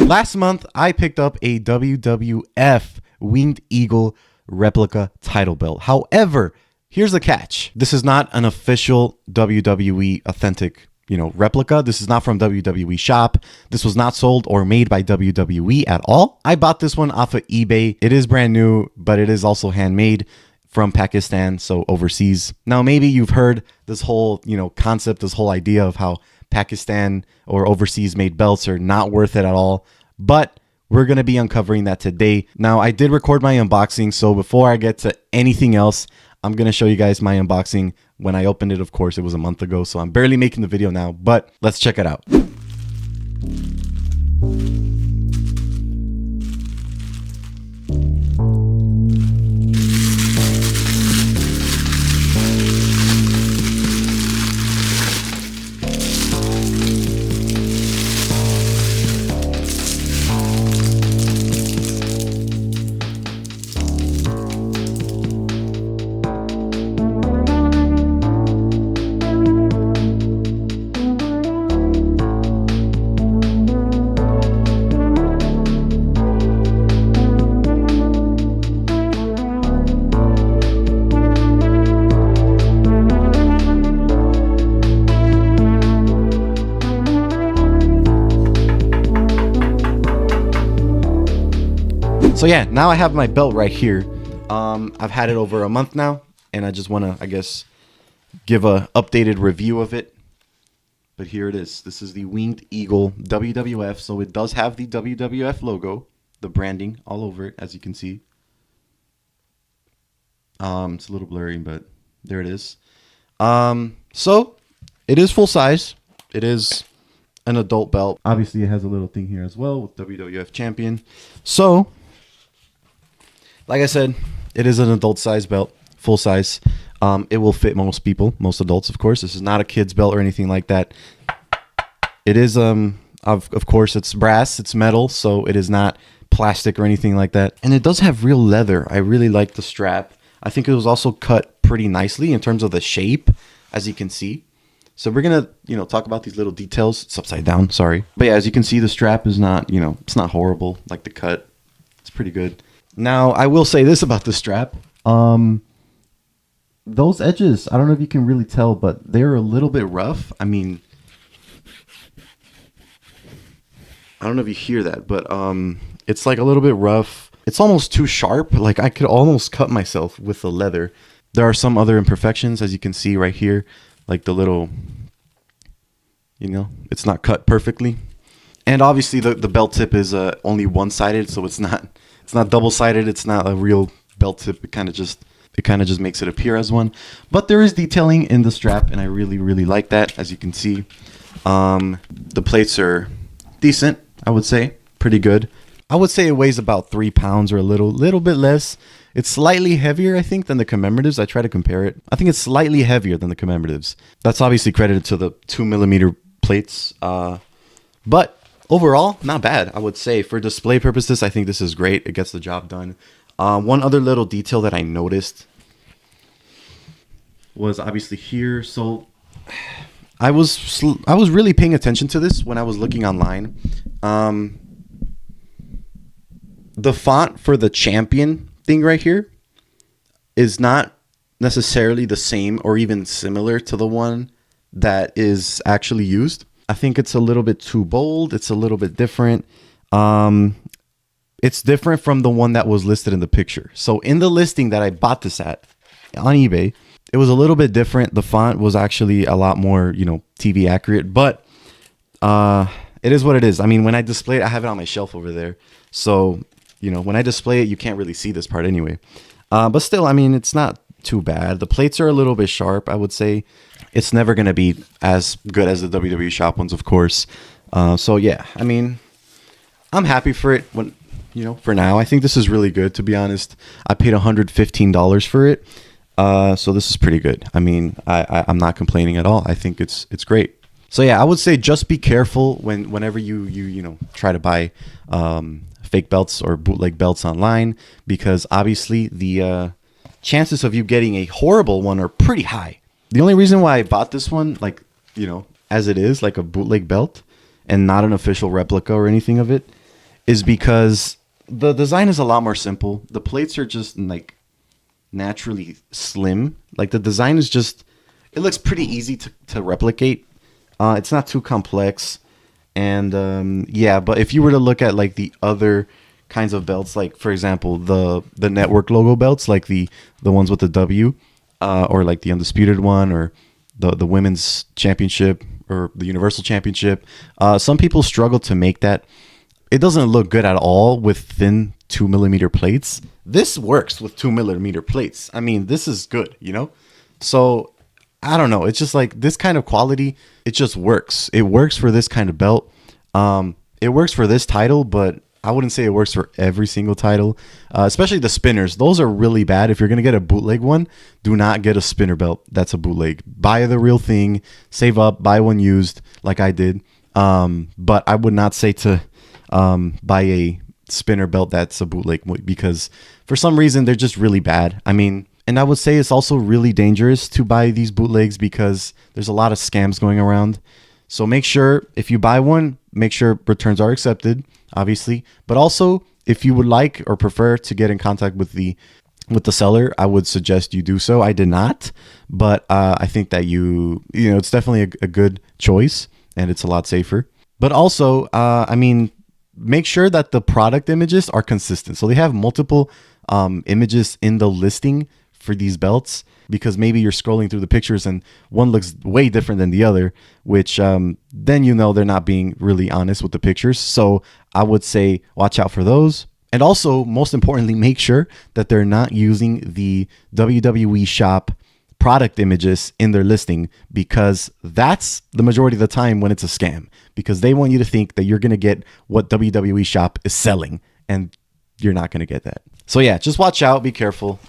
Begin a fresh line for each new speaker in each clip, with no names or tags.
Last month, I picked up a WWF Winged Eagle replica title belt. However, here's the catch. This is not an official WWE authentic, replica. This is not from WWE shop. This was not sold or made by WWE at all. I bought this one off of eBay. It is brand new, but it is also handmade from Pakistan, so overseas. Now, maybe you've heard this whole, concept, this whole idea of how Pakistan or overseas made belts are not worth it at all, but we're going to be uncovering that today. Now, I did record my unboxing, so before I get to anything else, I'm going to show you guys my unboxing. When I opened it, of course, it was a month ago, so I'm barely making the video now, but let's check it out. So yeah, now I have my belt right here. I've had it over a month now, and I just want to, I guess, give a updated review of it. But here it is. This is the Winged Eagle WWF. So it does have the WWF logo, the branding all over it, as you can see. It's a little blurry, but there it is. So it is full size. It is an adult belt. Obviously, it has a little thing here as well with WWF champion. So, like I said, it is an adult size belt, full size. It will fit most people, most adults, of course. This is not a kid's belt or anything like that. It is, of course, it's brass, it's metal, so it is not plastic or anything like that. And it does have real leather. I really like the strap. I think it was also cut pretty nicely in terms of the shape, as you can see. So we're gonna, talk about these little details. It's upside down, sorry. But yeah, as you can see, the strap is not, it's not horrible. Like the cut, it's pretty good. Now, I will say this about the strap. Those edges, I don't know if you can really tell, but they're a little bit rough. I mean, I don't know if you hear that, but it's like a little bit rough. It's almost too sharp. Like I could almost cut myself with the leather. There are some other imperfections, as you can see right here. Like the little, it's not cut perfectly. And obviously the belt tip is only one-sided, so it's not double-sided. It's not a real belt tip. It kind of just makes it appear as one. But there is detailing in the strap, and I really, really like that. As you can see, the plates are decent, I would say. Pretty good. I would say it weighs about 3 pounds or a little bit less. It's slightly heavier, I think, than the commemoratives. I try to compare it. I think it's slightly heavier than the commemoratives. That's obviously credited to the 2mm plates. But overall, not bad, I would say. For display purposes, I think this is great. It gets the job done. One other little detail that I noticed was obviously here. So I was really paying attention to this when I was looking online. The font for the champion thing right here is not necessarily the same or even similar to the one that is actually used. I think it's a little bit too bold. It's a little bit different. It's different from the one that was listed in the picture. So in the listing that I bought this at on eBay, it was a little bit different. The font was actually a lot more, TV accurate, but it is what it is. I mean, when I display it, I have it on my shelf over there. So, when I display it, you can't really see this part anyway. But still, I mean, it's not too bad. The plates are a little bit sharp, I would say. It's never going to be as good as the WWE shop ones, of course. So yeah, I mean, I'm happy for it when, for now. I think this is really good, to be honest. I paid $115 for it. So this is pretty good. I mean, I'm not complaining at all. I think it's great. So yeah, I would say just be careful whenever you try to buy fake belts or bootleg belts online, because obviously the chances of you getting a horrible one are pretty high. The only reason why I bought this one, as it is, like a bootleg belt and not an official replica or anything of it, is because the design is a lot more simple. The plates are just like naturally slim. Like the design is just, it looks pretty easy to replicate. It's not too complex. And yeah, but if you were to look at like the other kinds of belts, like for example, the network logo belts, like the ones with the W, or like the undisputed one, or the women's championship or the universal championship, some people struggle to make that. It doesn't look good at all with thin 2mm plates. This works with 2mm plates. I mean, this is good, you know? So I don't know. It's just like this kind of quality, it just works. It works for this kind of belt. It works for this title, but I wouldn't say it works for every single title, especially the spinners. Those are really bad. If you're going to get a bootleg one, do not get a spinner belt that's a bootleg. Buy the real thing, save up, buy one used like I did. But I would not say to buy a spinner belt that's a bootleg, because for some reason they're just really bad. I mean, and I would say it's also really dangerous to buy these bootlegs because there's a lot of scams going around. So make sure if you buy one, make sure returns are accepted, obviously. But also, if you would like or prefer to get in contact with the seller, I would suggest you do so. I did not, but I think that you know, it's definitely a good choice, and it's a lot safer. But also, I mean, make sure that the product images are consistent. So they have multiple images in the listing for these belts, because maybe you're scrolling through the pictures and one looks way different than the other, which then you know they're not being really honest with the pictures. So I would say watch out for those. And also, most importantly, make sure that they're not using the WWE shop product images in their listing, because that's the majority of the time when it's a scam, because they want you to think that you're going to get what WWE shop is selling, and you're not going to get that. So yeah, just watch out, be careful.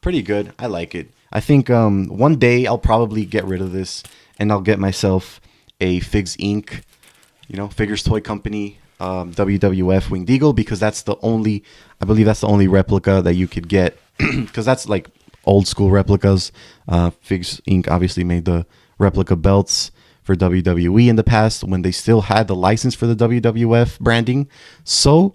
Pretty good. I like it. I think one day I'll probably get rid of this and I'll get myself a Figs Inc., you know, Figures Toy Company, WWF Winged Eagle, because that's the only, I believe that's the only replica that you could get, because that's like old school replicas. Figs Inc. obviously made the replica belts for WWE in the past when they still had the license for the WWF branding. So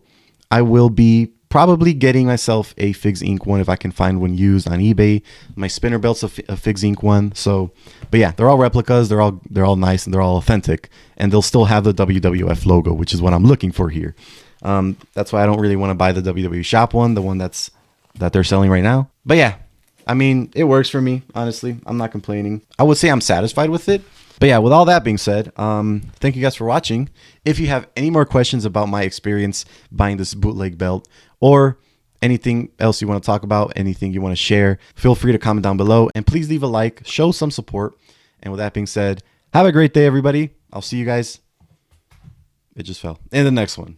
I will be probably getting myself a Figs Inc. one if I can find one used on eBay. My spinner belt's a Figs Inc. one. So, but yeah, they're all replicas. They're all nice and they're all authentic, and they'll still have the WWF logo, which is what I'm looking for here. That's why I don't really want to buy the WWE shop one, the one that they're selling right now. But yeah, I mean, it works for me. Honestly, I'm not complaining. I would say I'm satisfied with it. But yeah, with all that being said, thank you guys for watching. If you have any more questions about my experience buying this bootleg belt, or anything else you want to talk about, anything you want to share, feel free to comment down below, and please leave a like, show some support. And with that being said, have a great day, everybody. I'll see you guys. It just fell in the next one.